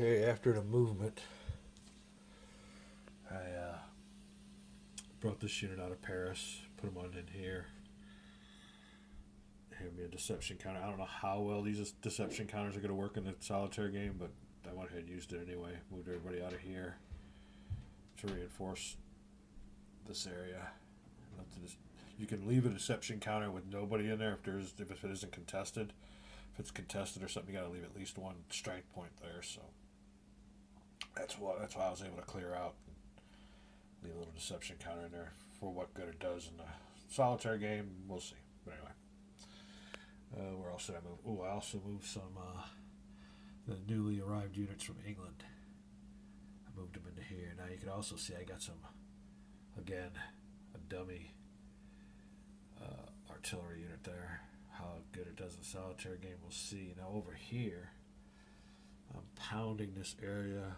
Okay, after the movement, I brought this unit out of Paris, put them on in here. Have me a deception counter. I don't know how well these deception counters are going to work in the solitaire game, but I went ahead and used it anyway. Moved everybody out of here to reinforce this area. You can leave a deception counter with nobody in there if it isn't contested. If it's contested or something, you got to leave at least one strength point there. So that's why I was able to clear out and leave a little deception counter in there for what good it does in the solitaire game. We'll see. But anyway, where else did I move? Oh, I also moved some the newly arrived units from England. I moved them into here. Now you can also see I got some, again, a dummy artillery unit there. How good it does in the solitaire game, we'll see. Now over here, I'm pounding this area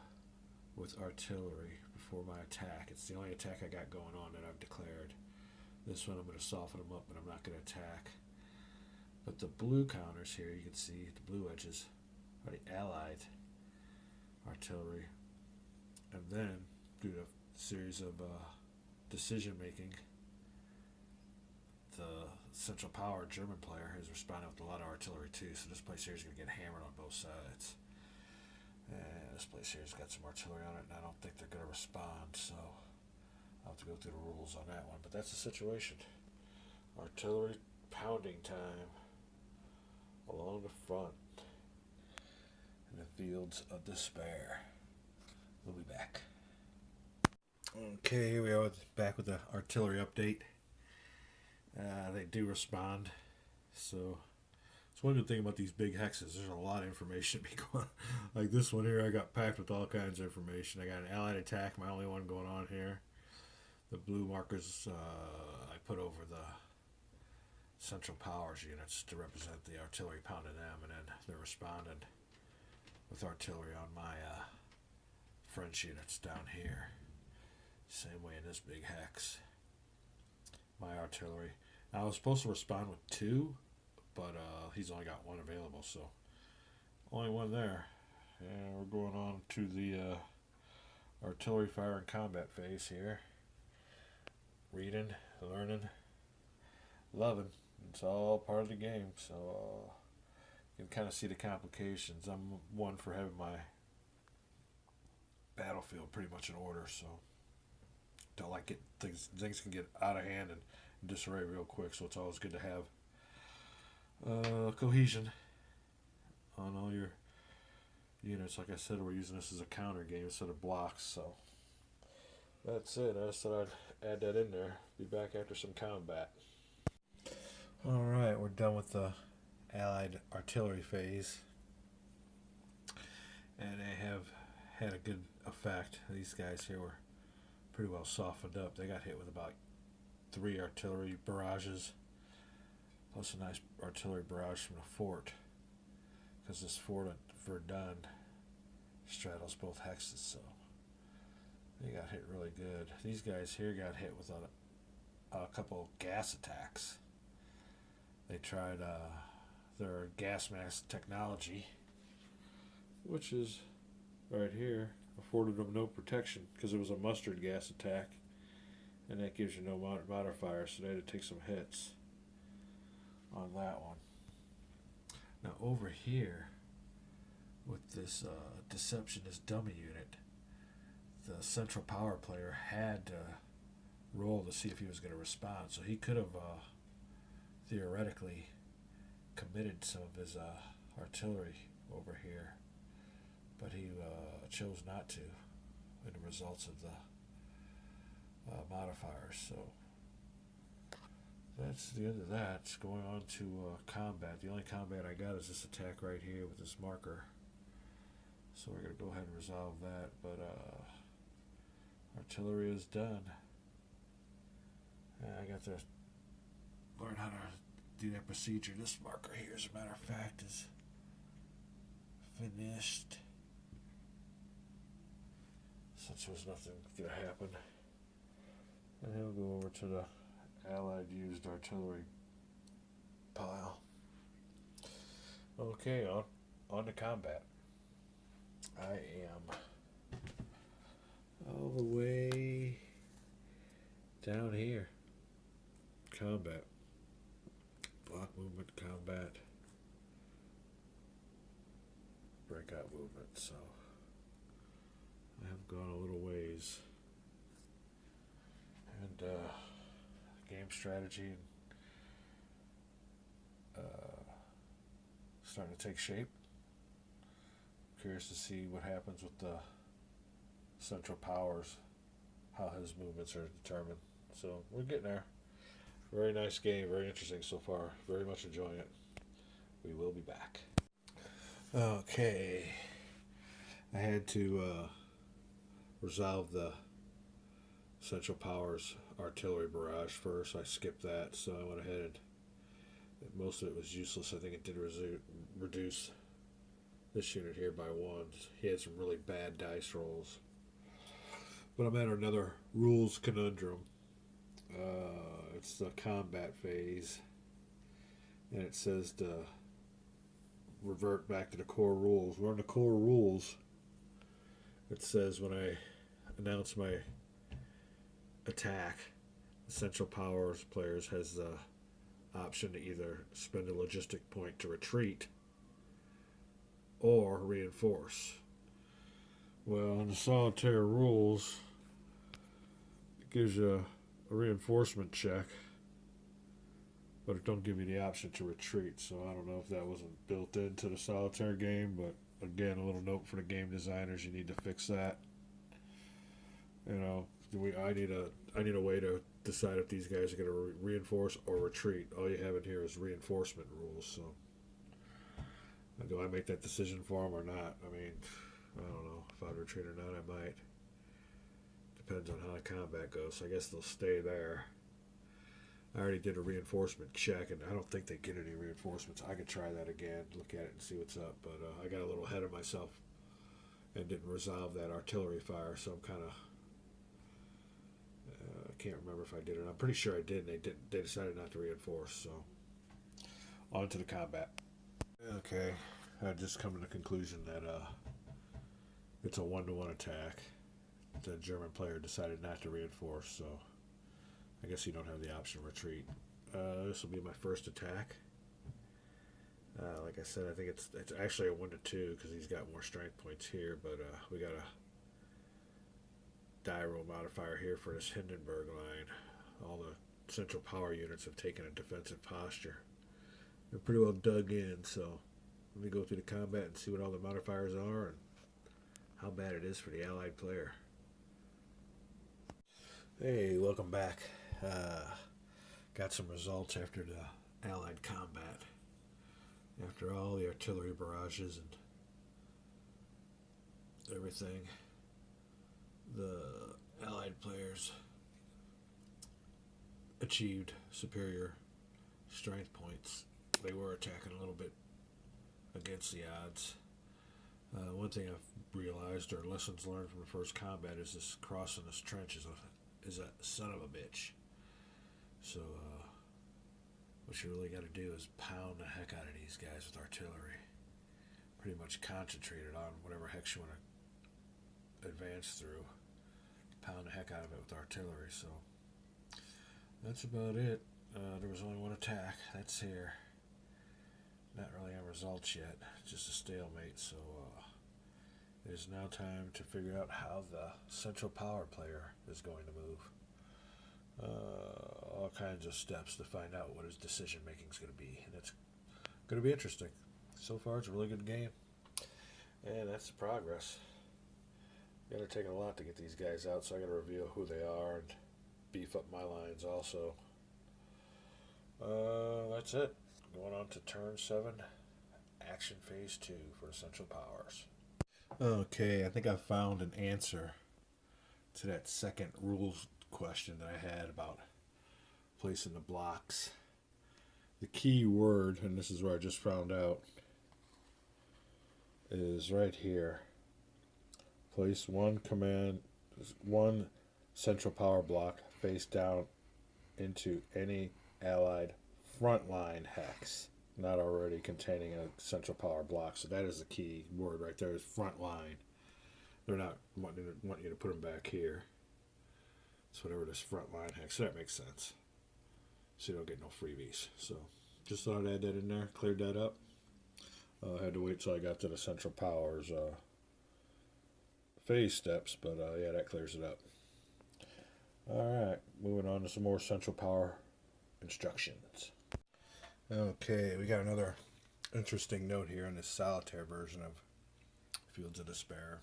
with artillery before my attack. It's the only attack I got going on that I've declared. This one I'm going to soften them up, but I'm not going to attack. But the blue counters here, you can see the blue edges are the allied artillery. And then, due to a series of decision making, the Central Power German player is responding with a lot of artillery too. So this place here is going to get hammered on both sides. And this place here has got some artillery on it, and I don't think they're going to respond. So I'll have to go through the rules on that one. But that's the situation. Artillery pounding time along the front in the fields of despair. We'll be back. Okay, here we are back with the artillery update. They do respond. So it's one good thing about these big hexes. There's a lot of information going on. Like this one here, I got packed with all kinds of information. I got an allied attack, my only one going on here. The blue markers I put over the Central Powers units to represent the artillery pounding them, and then they're responding with artillery on my French units down here. Same way in this big hex. My artillery. Now, I was supposed to respond with two, but he's only got one available, so only one there. And we're going on to the artillery fire and combat phase here. Reading, learning, loving. It's all part of the game, so you can kind of see the complications. I'm one for having my battlefield pretty much in order, so don't like it. Things can get out of hand and disarray real quick, so it's always good to have cohesion on all your units. Like I said, we're using this as a counter game instead of blocks, so that's it. I just thought I'd add that in there. Be back after some combat. Alright, we're done with the Allied artillery phase, and they have had a good effect. These guys here were pretty well softened up. They got hit with about 3 artillery barrages, plus a nice artillery barrage from the fort, because this fort at Verdun straddles both hexes, so they got hit really good. These guys here got hit with a couple gas attacks. They tried their gas mask technology, which is right here, afforded them no protection because it was a mustard gas attack, and that gives you no modifier, so they had to take some hits on that one. Now over here, with this deception, this dummy unit, the Central Power player had to roll to see if he was going to respond, so he could have theoretically committed some of his artillery over here, but he chose not to in the results of the modifiers. So that's the end of that. It's going on to combat. The only combat I got is this attack right here with this marker, so we're going to go ahead and resolve that, but artillery is done. I got to learn how to do that procedure. This marker here, as a matter of fact, is finished, since there's nothing going to happen. And he'll go over to the Allied used artillery pile. Okay, on to combat. I am all the way down here. Combat. Block movement, combat. Breakout movement, so I have gone a little ways. And game strategy starting to take shape. Curious to see what happens with the central powers, how his movements are determined. So we're getting there. Very nice game, very interesting so far. Very much enjoying it. We will be back. Okay. I had to resolve the Central Powers artillery barrage first. I skipped that, so I went ahead and most of it was useless. I think it did reduce this unit here by 1. He had some really bad dice rolls. But I'm at another rules conundrum. It's the combat phase, and it says to revert back to the core rules. We're on the core rules. It says when I announce my attack, the Central Powers players has the option to either spend a logistic point to retreat or reinforce. Well, in the Solitaire rules, it gives you a reinforcement check, but it don't give you the option to retreat. So I don't know if that wasn't built into the Solitaire game, but again, a little note for the game designers: you need to fix that. You know, I need a way to decide if these guys are going to reinforce or retreat. All you have in here is reinforcement rules. So do I make that decision for them or not? I mean, I don't know if I'd retreat or not. I might. Depends on how the combat goes. So I guess they'll stay there. I already did a reinforcement check, and I don't think they get any reinforcements. I could try that again, look at it, and see what's up. But I got a little ahead of myself and didn't resolve that artillery fire, so I'm kind of I can't remember if I did it. I'm pretty sure I did, and they didn't. They decided not to reinforce. So on to the combat. Okay, I just come to the conclusion that it's a 1-to-1 attack. The German player decided not to reinforce, so I guess you don't have the option to retreat. This will be my first attack. Like I said, I think it's actually a 1-to-2 because he's got more strength points here, but we got a die roll modifier here for this Hindenburg line. All the central power units have taken a defensive posture. They're pretty well dug in, so let me go through the combat and see what all the modifiers are and how bad it is for the allied player. Hey, welcome back. Got some results after the allied combat. After all the artillery barrages and everything, the allied players achieved superior strength points. They were attacking a little bit against the odds. One thing I've realized, or lessons learned from the first combat, is this crossing this trench is a son of a bitch. So what you really got to do is pound the heck out of these guys with artillery. Pretty much concentrated on whatever hex you want to advance through. Pound the heck out of it with artillery. So that's about it. There was only one attack. That's here. Not really on results yet. Just a stalemate. So it is now time to figure out how the central power player is going to move. All kinds of steps to find out what his decision making is going to be, and it's going to be interesting. So far, it's a really good game, and that's the progress. Got to take a lot to get these guys out, so I got to reveal who they are and beef up my lines also. That's it. Going on to turn 7, action phase 2 for Central Powers. Okay, I think I found an answer to that second rules question that I had about placing the blocks. The key word, and this is where I just found out, is right here. Place one central power block face down into any allied frontline hex not already containing a central power block. So that is the key word right there, is front line. They're not want you to put them back here. It's whatever this front line hex. So that makes sense. So you don't get no freebies. So just thought I'd add that in there. Cleared that up. I had to wait till I got to the Central Powers phase steps, but yeah, that clears it up. Alright, moving on to some more Central Power instructions. Okay, we got another interesting note here on this Solitaire version of Fields of Despair.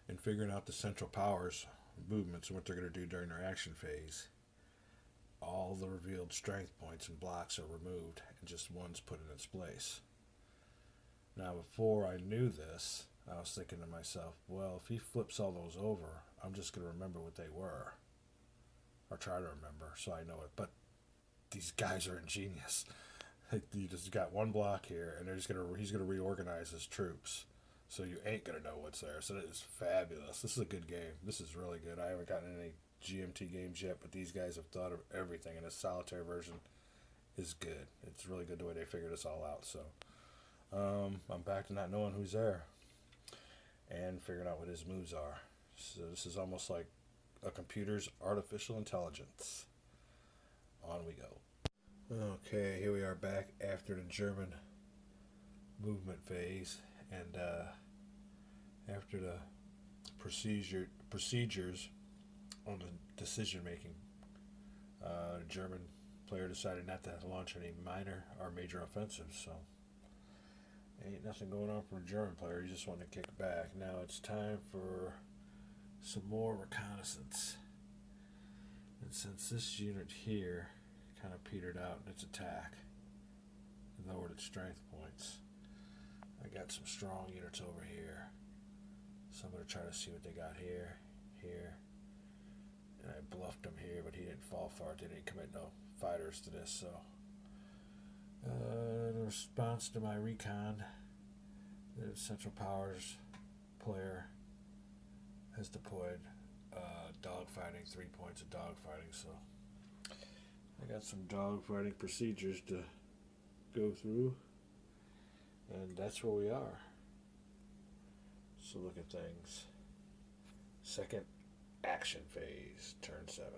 In figuring out the Central Powers movements and what they're going to do during their action phase, all the revealed strength points and blocks are removed and just one's put in its place. Now, before I knew this, I was thinking to myself, well, if he flips all those over, I'm just going to remember what they were. Or try to remember so I know it. But these guys are ingenious. You just got one block here, and he's going to reorganize his troops. So you ain't going to know what's there. So that is fabulous. This is a good game. This is really good. I haven't gotten any GMT games yet, but these guys have thought of everything, and the Solitaire version is good. It's really good the way they figured this all out. So I'm back to not knowing who's there and figuring out what his moves are. So this is almost like a computer's artificial intelligence. On we go. Okay, here we are back after the German movement phase, and after the procedures on the decision making, the German player decided not to launch any minor or major offensives, so ain't nothing going on for a German player. He just wanted to kick back. Now it's time for some more reconnaissance. And since this unit here kind of petered out in its attack and lowered its strength points, I got some strong units over here. So I'm going to try to see what they got here, here. And I bluffed him here, but he didn't fall far. They didn't commit no fighters to this, so in response to my recon, the Central Powers player has deployed dogfighting, 3 points of dogfighting, so I got some dogfighting procedures to go through, and that's where we are. So look at things. Second action phase, turn 7.